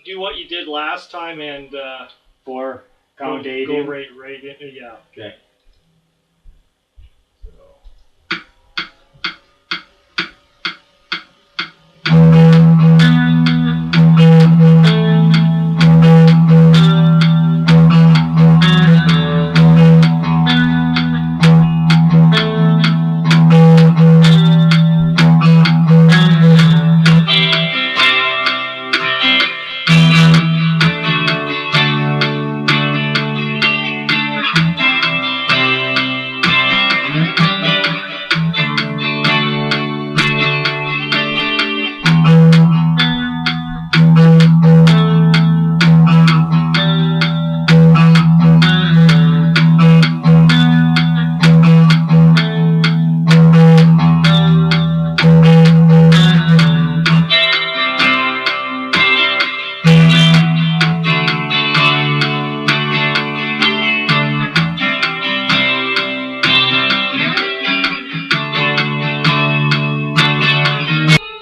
do what you did last time and 4, count 8 go in. right in. Yeah. Okay.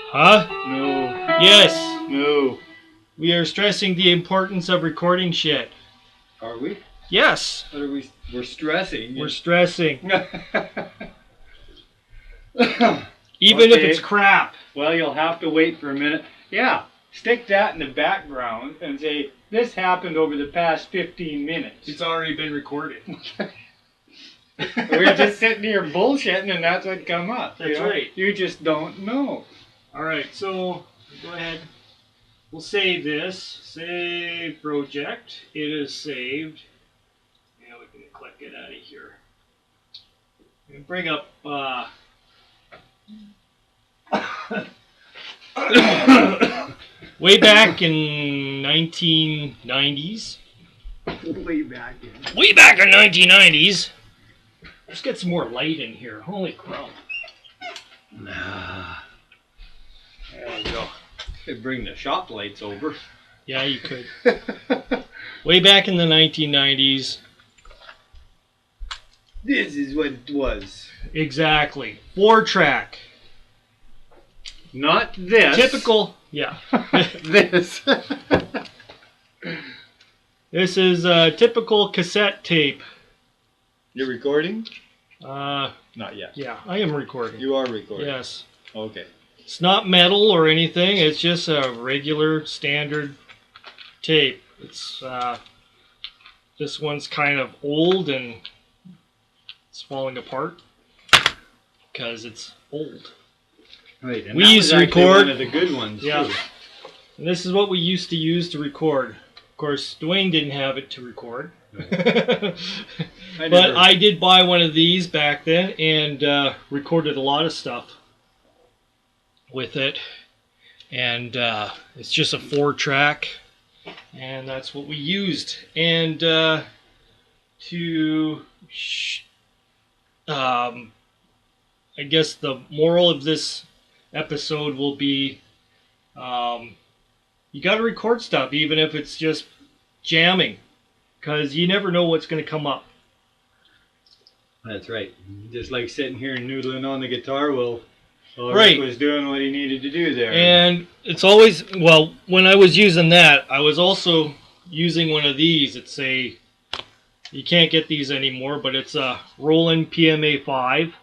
Huh? No. Yes. No. We are stressing the importance of recording shit. Are we? Yes. What are we? We're stressing. We're stressing. Even if Okay. it's crap. Well, you'll have to wait for a minute. Yeah. Stick that in the background and say, this happened over the past 15 minutes. It's already been recorded. We're just sitting here bullshitting and that's what come up. That's right. You just don't know. Alright, so go ahead. We'll save this. Save project. It is saved. Now we can click it out of here. And bring up way back in 1990s. Way back in. Way back in 1990s. Let's get some more light in here. Holy crap. Nah. There we go. Could bring the shop lights over. Yeah, you could. Way back in the 1990s. This is what it was. Exactly. 4-track. Not this. Typical. Yeah. This. This is a typical cassette tape. You're recording? Not yet. Yeah, I am recording. You are recording? Yes. Okay. It's not metal or anything. It's just a regular standard tape. It's this one's kind of old and it's falling apart because it's old. Right. And We that used was to actually record- one of the good ones. Yeah. Too. And this is what we used to use to record. Of course, Dwayne didn't have it to record. But I did buy one of these back then and recorded a lot of stuff with it. And it's just a 4-track. And that's what we used. And I guess the moral of this episode will be you got to record stuff, even if it's just jamming, because you never know what's going to come up. That's right. Just like sitting here and noodling on the guitar, well, Right. Rick was doing what he needed to do there. And it's always, well, when I was using that, I was also using one of these. It's a, you can't get these anymore, but it's a Roland PMA 5.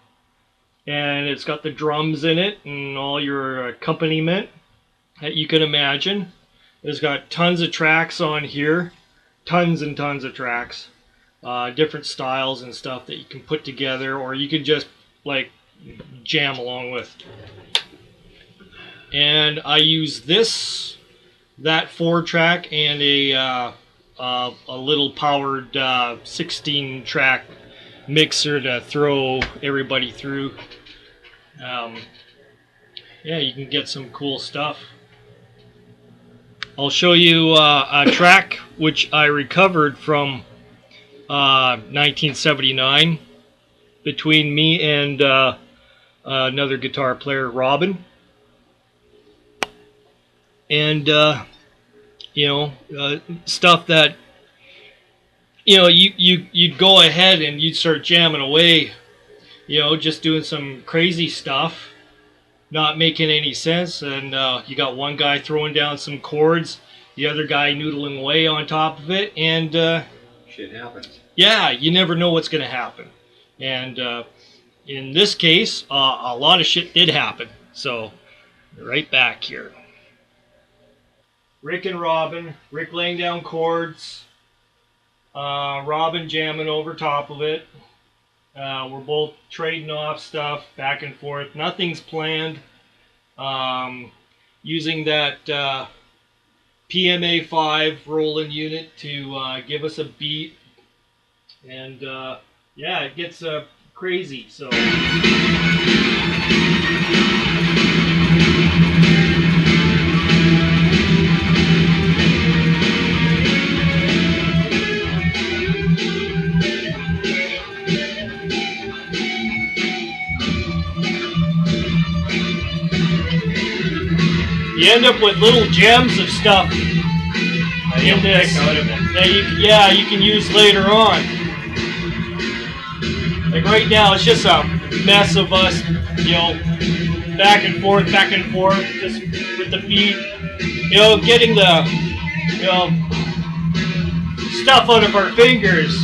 And it's got the drums in it and all your accompaniment that you can imagine. It's got tons of tracks on here. Tons and tons of tracks. Different styles and stuff that you can put together, or you could just like jam along with. And I use this, that 4-track, and a little powered 16-track mixer to throw everybody through. Yeah, you can get some cool stuff. I'll show you a track which I recovered from 1979 between me and another guitar player, Robin. And stuff that you'd go ahead and you'd start jamming away, just doing some crazy stuff, not making any sense, and you got one guy throwing down some chords the other guy noodling away on top of it, and shit happens. yeah, you never know what's going to happen. And in this case, a lot of shit did happen. So, right back here. Rick and Robin. Rick laying down chords. Robin jamming over top of it. We're both trading off stuff back and forth. Nothing's planned. Using that PMA5 rolling unit to give us a beat. And yeah, it gets crazy. So. You end up with little gems of stuff in this that you can use later on. Like right now, it's just a mess of us, back and forth, just with the beat, getting the, stuff out of our fingers.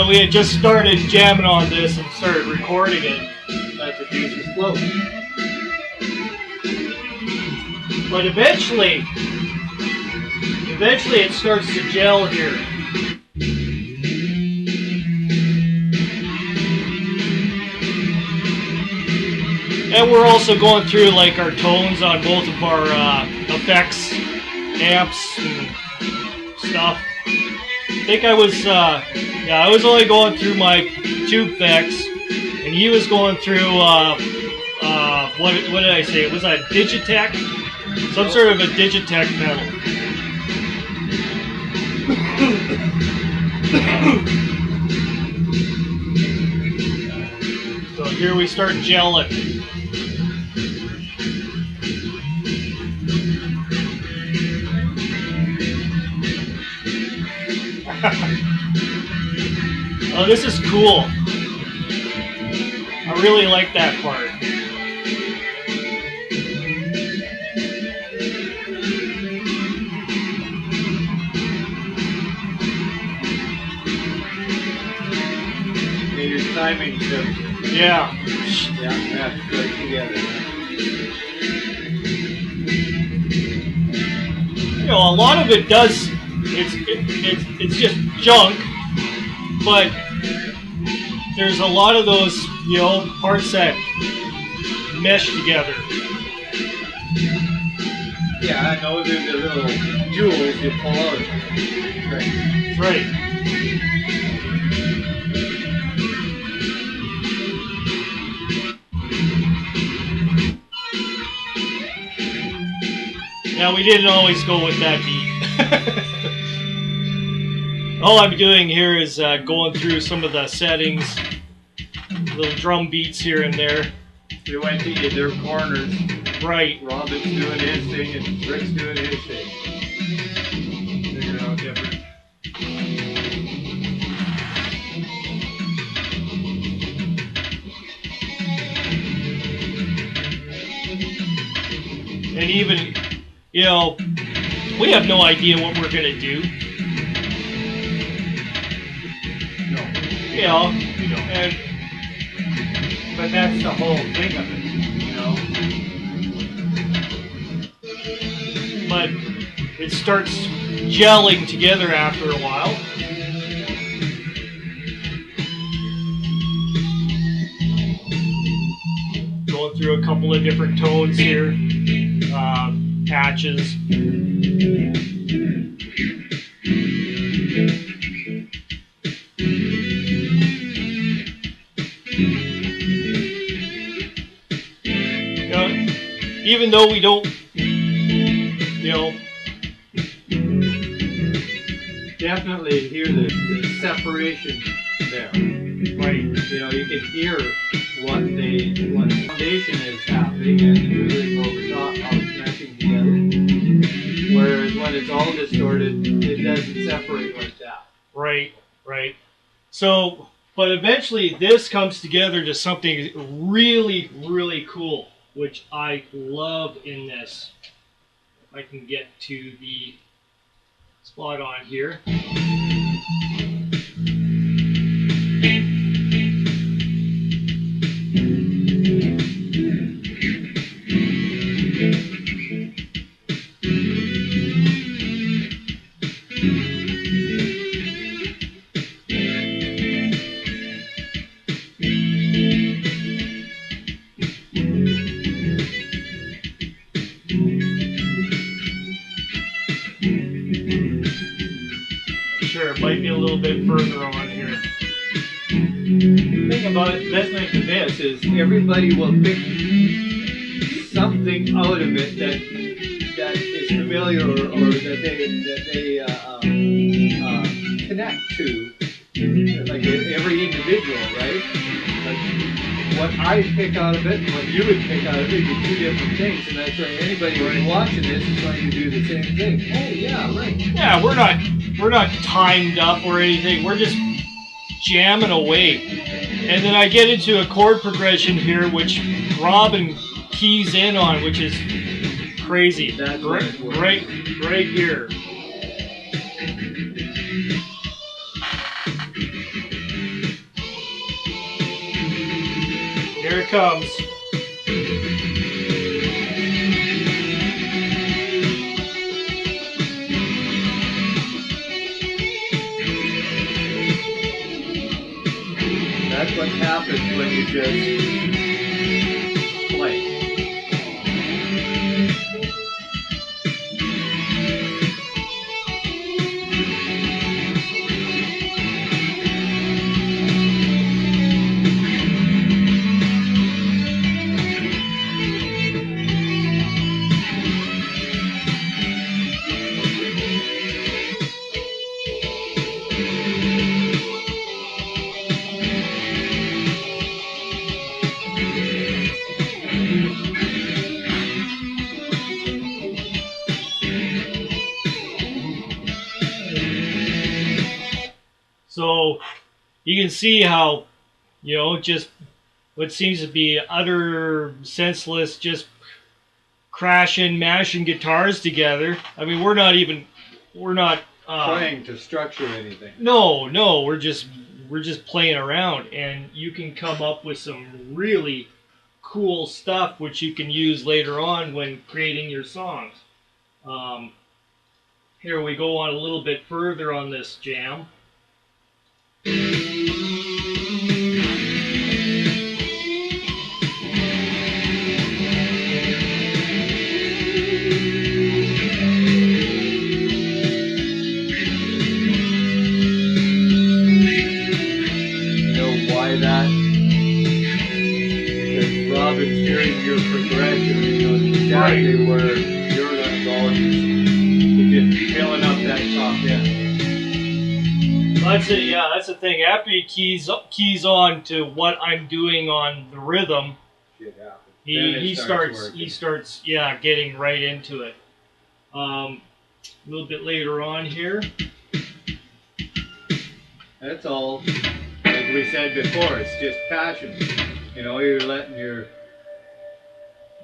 We had just started jamming on this and started recording it. Let the juices flow. But eventually it starts to gel here. And we're also going through like our tones on both of our effects, amps, and stuff. I think I was only going through my tube effects, and he was going through what did I say? It was a Digitech. Some sort of a Digitech pedal. So here we start gelling. Oh, this is cool. I really like that part. Timing too. Yeah. Yeah, that's right together. A lot of it does. It's just junk, but there's a lot of those parts that mesh together. Yeah, I know there's the little jewels you pull out. Right. That's right. Now, we didn't always go with that beat. All I'm doing here is going through some of the settings, little drum beats here and there. We went to either corners. Right. Robin's doing his thing and Rick's doing his thing. Figure it out different. And even, we have no idea what we're going to do. No. We don't. But that's the whole thing of it, But it starts gelling together after a while. Going through a couple of different tones here. Patches. Even though we don't, definitely hear the separation there. Right. You can hear what the foundation is happening and really over top how it's meshing together. Whereas when it's all distorted, it doesn't separate like that. Right. So, but eventually this comes together to something really, really cool, which I love in this. I can get to the spot on here. Sure, it might be a little bit further on here. The thing about it, listening to this is everybody will pick something out of it that is familiar or that they connect to, like every individual, right? Like what I pick out of it and what you would pick out of it are two different things, and that's why anybody who's watching this is going to do the same thing. Oh yeah, right. Yeah, we're not timed up or anything. We're just jamming away. And then I get into a chord progression here, which Robin keys in on, which is crazy. That's right here. Here it comes. That's what happens when you just play. So you can see how, just what seems to be utter senseless, just crashing, mashing guitars together. I mean, we're not Trying to structure anything. No, we're just playing around, and you can come up with some really cool stuff which you can use later on when creating your songs. Here we go on a little bit further on this jam. That because Robin's hearing your progression, he knows exactly where you're going to go, and he's just filling up that top end. That's it. Yeah, that's the thing. After he keys on to what I'm doing on the rhythm, he starts getting right into it. A little bit later on here. That's all. Like we said before, it's just passion. You're letting your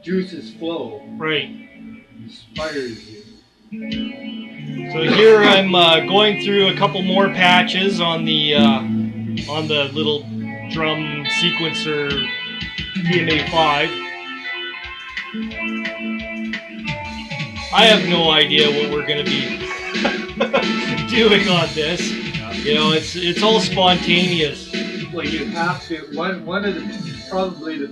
juices flow. Right. Inspires you. So here I'm going through a couple more patches on the little drum sequencer PMA 5. I have no idea what we're going to be doing on this. It's all spontaneous. Well, you have to. One of the probably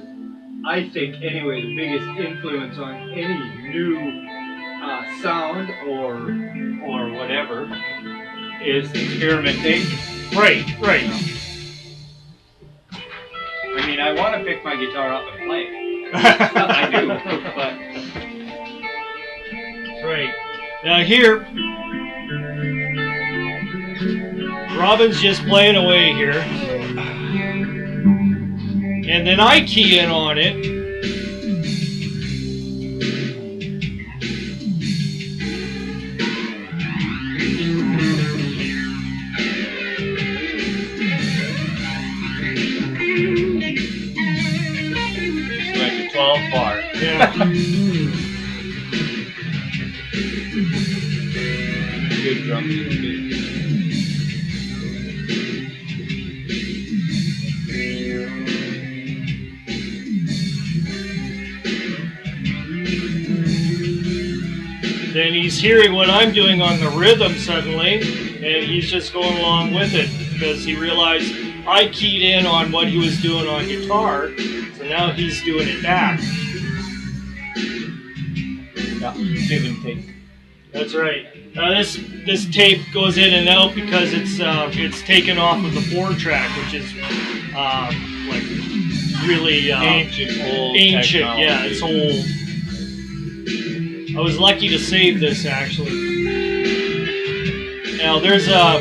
I think anyway the biggest influence on any new sound or whatever is experimentation. Right. I mean, I want to pick my guitar up and play. I do, but right now here. Robin's just playing away here. And then I key in on it. It's like a 12 bar. Yeah. good drums is good. Then he's hearing what I'm doing on the rhythm suddenly, and he's just going along with it because he realized I keyed in on what he was doing on guitar, so now he's doing it back. Yeah, give and take. That's right. This tape goes in and out because it's taken off of the 4-track, which is like really Ancient, old ancient. technology. Yeah, it's old. I was lucky to save this actually. Now there's a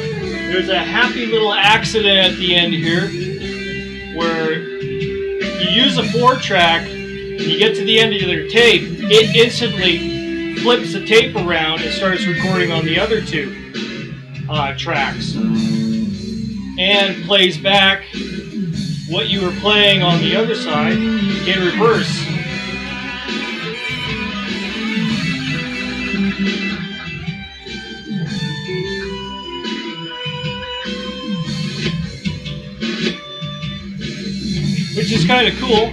happy little accident at the end here where you use a 4-track, you get to the end of your tape, it instantly flips the tape around and starts recording on the other 2 tracks and plays back what you were playing on the other side in reverse. Which is kind of cool.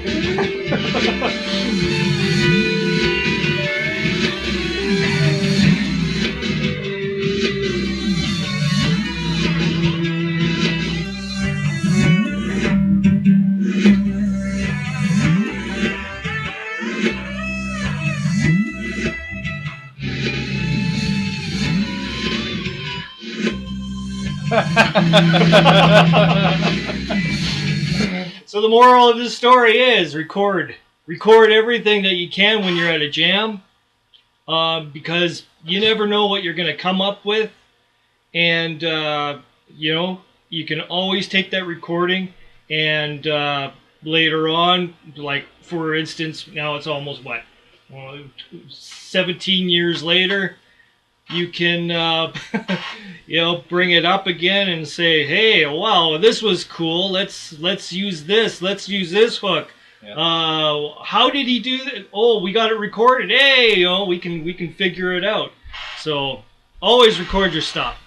So the moral of this story is record everything that you can when you're at a jam, because you never know what you're going to come up with, and you know, you can always take that recording and later on, like for instance, now it's almost 17 years later, you can you know, bring it up again and say, hey, wow, this was cool, let's use this, hook. Yeah. How did he do that? Oh, we got it recorded. Hey, you know, we can figure it out. So always record your stuff.